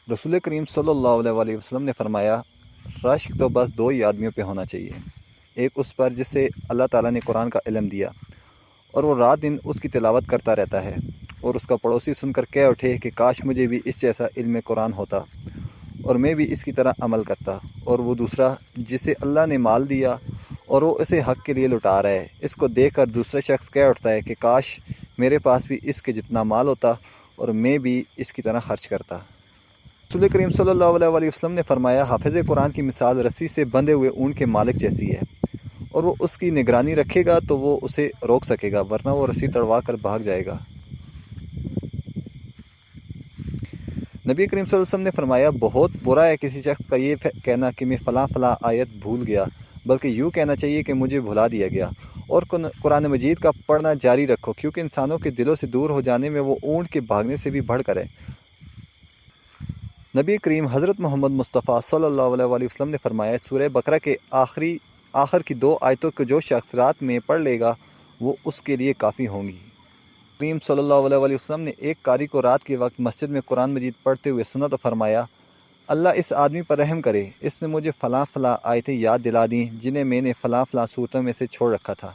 رسول کریم صلی اللہ علیہ وسلم نے فرمایا، رشک تو بس دو ہی آدمیوں پہ ہونا چاہیے، ایک اس پر جس سے اللہ تعالیٰ نے قرآن کا علم دیا اور وہ رات دن اس کی تلاوت کرتا رہتا ہے، اور اس کا پڑوسی سن کر کہہ اٹھے کہ کاش مجھے بھی اس جیسا علم قرآن ہوتا اور میں بھی اس کی طرح عمل کرتا، اور وہ دوسرا جسے اللہ نے مال دیا اور وہ اسے حق کے لیے لٹا رہا ہے، اس کو دیکھ کر دوسرا شخص کہہ اٹھتا ہے کہ کاش میرے پاس بھی اس کے جتنا مال ہوتا اور میں بھی اس کی طرح خرچ کرتا۔ رسول کریم صلی اللہ علیہ وسلم نے فرمایا، حافظ قرآن کی مثال رسی سے بندھے ہوئے اونٹ کے مالک جیسی ہے، اور وہ اس کی نگرانی رکھے گا تو وہ اسے روک سکے گا، ورنہ وہ رسی تڑوا کر بھاگ جائے گا۔ نبی کریم صلی اللہ علیہ وسلم نے فرمایا، بہت برا ہے کسی شخص کا یہ کہنا کہ میں فلاں فلاں آیت بھول گیا، بلکہ یوں کہنا چاہیے کہ مجھے بھلا دیا گیا، اور قرآن مجید کا پڑھنا جاری رکھو، کیونکہ انسانوں کے دلوں سے دور ہو جانے میں وہ اونٹ کے بھاگنے سے بھی بڑھ کر ہے۔ نبی کریم حضرت محمد مصطفیٰ صلی اللہ علیہ وسلم نے فرمایا، سورہ بقرہ کے آخر کی 2 آیتوں کو جو شخص رات میں پڑھ لے گا وہ اس کے لیے کافی ہوں گی۔ کریم صلی اللہ علیہ وسلم نے ایک قاری کو رات کے وقت مسجد میں قرآن مجید پڑھتے ہوئے سنا تو فرمایا، اللہ اس آدمی پر رحم کرے، اس نے مجھے فلاں فلاں آیتیں یاد دلا دیں جنہیں میں نے فلاں فلاں صورتوں میں سے چھوڑ رکھا تھا۔